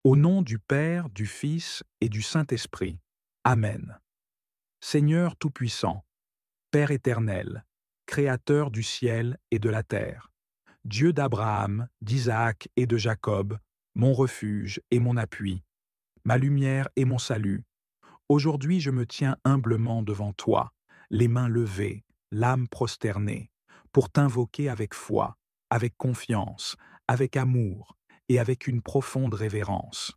Au nom du Père, du Fils et du Saint-Esprit. Amen. Seigneur Tout-Puissant, Père éternel, Créateur du ciel et de la terre, Dieu d'Abraham, d'Isaac et de Jacob, mon refuge et mon appui, ma lumière et mon salut, aujourd'hui je me tiens humblement devant toi, les mains levées, l'âme prosternée, pour t'invoquer avec foi, avec confiance, avec amour et avec une profonde révérence.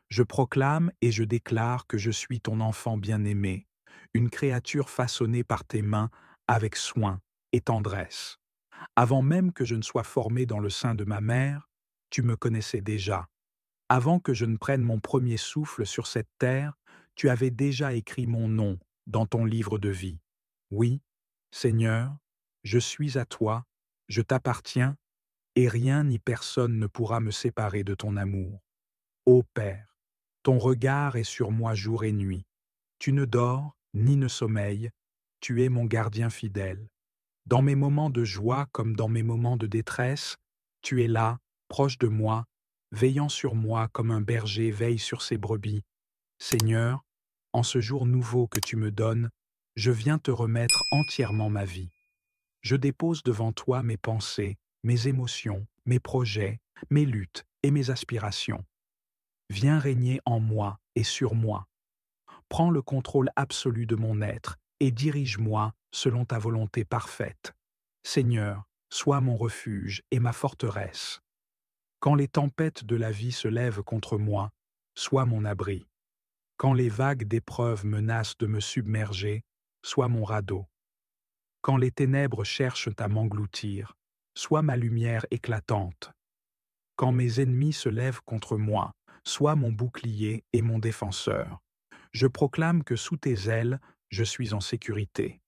Je proclame et je déclare que je suis ton enfant bien-aimé, une créature façonnée par tes mains avec soin et tendresse. Avant même que je ne sois formé dans le sein de ma mère, tu me connaissais déjà. Avant que je ne prenne mon premier souffle sur cette terre, tu avais déjà écrit mon nom dans ton livre de vie. Oui, Seigneur, je suis à toi, je t'appartiens, et rien ni personne ne pourra me séparer de ton amour. Ô Père, ton regard est sur moi jour et nuit. Tu ne dors ni ne sommeilles, tu es mon gardien fidèle. Dans mes moments de joie comme dans mes moments de détresse, tu es là, proche de moi, veillant sur moi comme un berger veille sur ses brebis. Seigneur, en ce jour nouveau que tu me donnes, je viens te remettre entièrement ma vie. Je dépose devant toi mes pensées, mes émotions, mes projets, mes luttes et mes aspirations. Viens régner en moi et sur moi. Prends le contrôle absolu de mon être et dirige-moi selon ta volonté parfaite. Seigneur, sois mon refuge et ma forteresse. Quand les tempêtes de la vie se lèvent contre moi, sois mon abri. Quand les vagues d'épreuves menacent de me submerger, sois mon radeau. Quand les ténèbres cherchent à m'engloutir, sois ma lumière éclatante. Quand mes ennemis se lèvent contre moi, sois mon bouclier et mon défenseur. Je proclame que sous tes ailes, je suis en sécurité.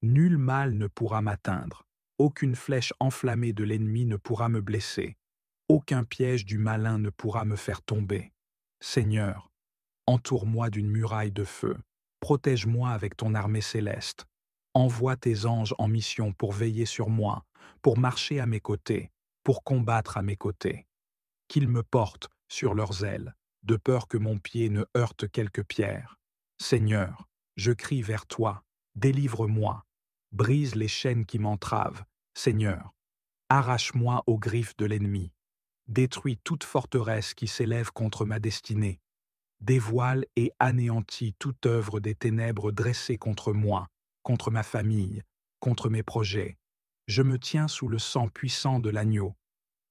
Nul mal ne pourra m'atteindre. Aucune flèche enflammée de l'ennemi ne pourra me blesser. Aucun piège du malin ne pourra me faire tomber. Seigneur, entoure-moi d'une muraille de feu. Protège-moi avec ton armée céleste. Envoie tes anges en mission pour veiller sur moi, pour marcher à mes côtés, pour combattre à mes côtés. Qu'ils me portent sur leurs ailes, de peur que mon pied ne heurte quelque pierre. Seigneur, je crie vers toi, délivre-moi, brise les chaînes qui m'entravent. Seigneur, arrache-moi aux griffes de l'ennemi, détruis toute forteresse qui s'élève contre ma destinée, dévoile et anéantis toute œuvre des ténèbres dressée contre moi, contre ma famille, contre mes projets. Je me tiens sous le sang puissant de l'agneau,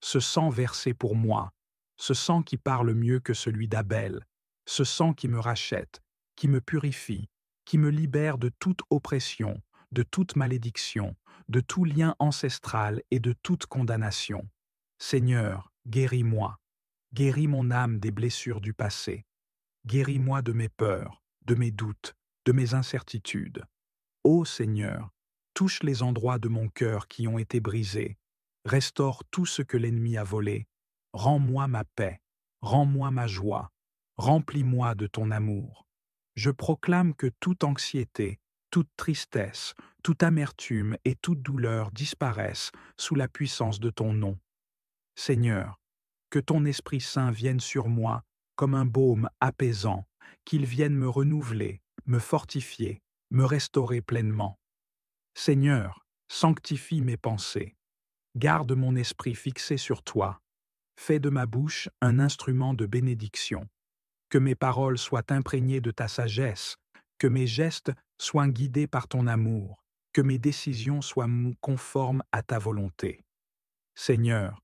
ce sang versé pour moi, ce sang qui parle mieux que celui d'Abel, ce sang qui me rachète, qui me purifie, qui me libère de toute oppression, de toute malédiction, de tout lien ancestral et de toute condamnation. Seigneur, guéris-moi, guéris mon âme des blessures du passé, guéris-moi de mes peurs, de mes doutes, de mes incertitudes. Ô Seigneur, touche les endroits de mon cœur qui ont été brisés, restaure tout ce que l'ennemi a volé, rends-moi ma paix, rends-moi ma joie, remplis-moi de ton amour. Je proclame que toute anxiété, toute tristesse, toute amertume et toute douleur disparaissent sous la puissance de ton nom. Seigneur, que ton Esprit Saint vienne sur moi comme un baume apaisant, qu'il vienne me renouveler, me fortifier, me restaurer pleinement. Seigneur, sanctifie mes pensées, garde mon esprit fixé sur toi, fais de ma bouche un instrument de bénédiction, que mes paroles soient imprégnées de ta sagesse, que mes gestes soient guidés par ton amour, que mes décisions soient conformes à ta volonté. Seigneur,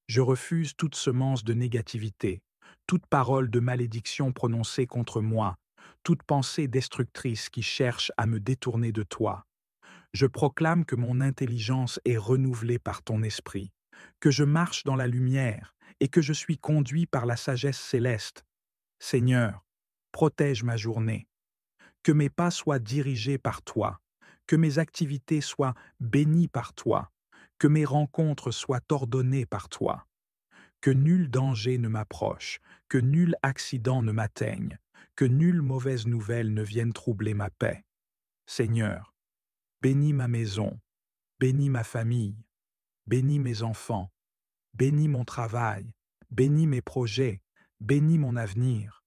je refuse toute semence de négativité, toute parole de malédiction prononcée contre moi, toute pensée destructrice qui cherche à me détourner de toi. Je proclame que mon intelligence est renouvelée par ton esprit, que je marche dans la lumière et que je suis conduit par la sagesse céleste. Seigneur, protège ma journée, que mes pas soient dirigés par toi, que mes activités soient bénies par toi, que mes rencontres soient ordonnées par toi, que nul danger ne m'approche, que nul accident ne m'atteigne, que nulle mauvaise nouvelle ne vienne troubler ma paix. Seigneur, bénis ma maison, bénis ma famille, bénis mes enfants, bénis mon travail, bénis mes projets, Bénis mon avenir.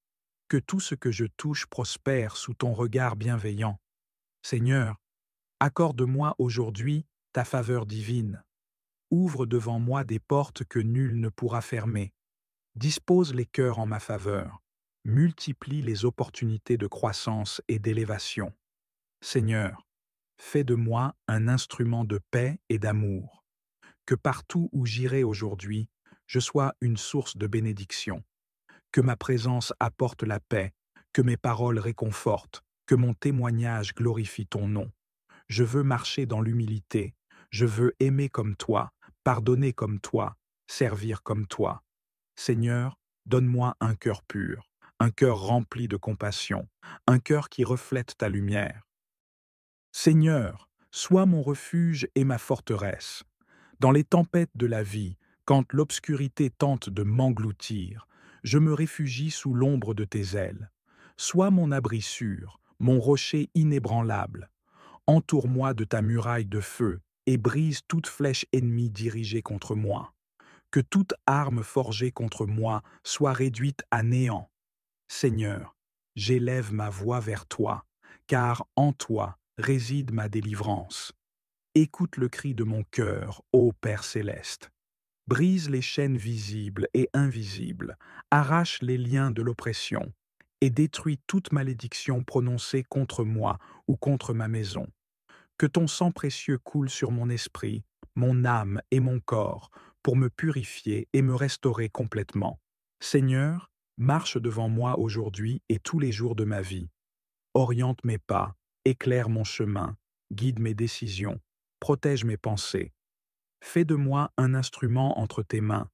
Que tout ce que je touche prospère sous ton regard bienveillant. Seigneur, accorde-moi aujourd'hui ta faveur divine. Ouvre devant moi des portes que nul ne pourra fermer. Dispose les cœurs en ma faveur. Multiplie les opportunités de croissance et d'élévation. Seigneur, fais de moi un instrument de paix et d'amour. Que partout où j'irai aujourd'hui, je sois une source de bénédiction. Que ma présence apporte la paix, que mes paroles réconfortent, que mon témoignage glorifie ton nom. Je veux marcher dans l'humilité, je veux aimer comme toi, pardonner comme toi, servir comme toi. Seigneur, donne-moi un cœur pur, un cœur rempli de compassion, un cœur qui reflète ta lumière. Seigneur, sois mon refuge et ma forteresse. Dans les tempêtes de la vie, quand l'obscurité tente de m'engloutir, je me réfugie sous l'ombre de tes ailes. Sois mon abri sûr, mon rocher inébranlable. Entoure-moi de ta muraille de feu et brise toute flèche ennemie dirigée contre moi. Que toute arme forgée contre moi soit réduite à néant. Seigneur, j'élève ma voix vers toi, car en toi réside ma délivrance. Écoute le cri de mon cœur, ô Père céleste. Brise les chaînes visibles et invisibles, arrache les liens de l'oppression, et détruis toute malédiction prononcée contre moi ou contre ma maison. Que ton sang précieux coule sur mon esprit, mon âme et mon corps, pour me purifier et me restaurer complètement. Seigneur, marche devant moi aujourd'hui et tous les jours de ma vie. Oriente mes pas, éclaire mon chemin, guide mes décisions, protège mes pensées. Fais de moi un instrument entre tes mains,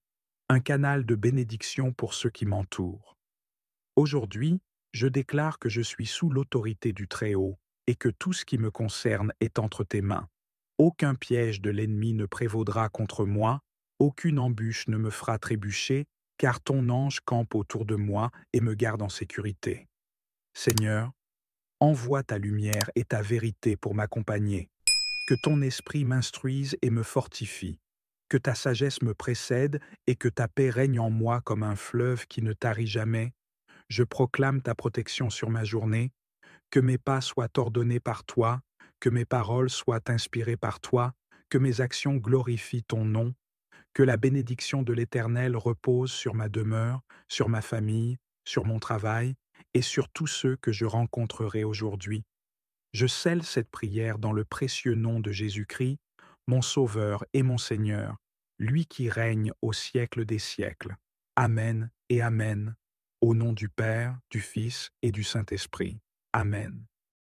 un canal de bénédiction pour ceux qui m'entourent. Aujourd'hui, je déclare que je suis sous l'autorité du Très-Haut et que tout ce qui me concerne est entre tes mains. Aucun piège de l'ennemi ne prévaudra contre moi, aucune embûche ne me fera trébucher, car ton ange campe autour de moi et me garde en sécurité. Seigneur, envoie ta lumière et ta vérité pour m'accompagner. Que ton esprit m'instruise et me fortifie. Que ta sagesse me précède et que ta paix règne en moi comme un fleuve qui ne tarit jamais. Je proclame ta protection sur ma journée. Que mes pas soient ordonnés par toi, que mes paroles soient inspirées par toi, que mes actions glorifient ton nom. Que la bénédiction de l'Éternel repose sur ma demeure, sur ma famille, sur mon travail et sur tous ceux que je rencontrerai aujourd'hui. Je scelle cette prière dans le précieux nom de Jésus-Christ, mon Sauveur et mon Seigneur, lui qui règne au siècle des siècles. Amen et Amen. Au nom du Père, du Fils et du Saint-Esprit. Amen.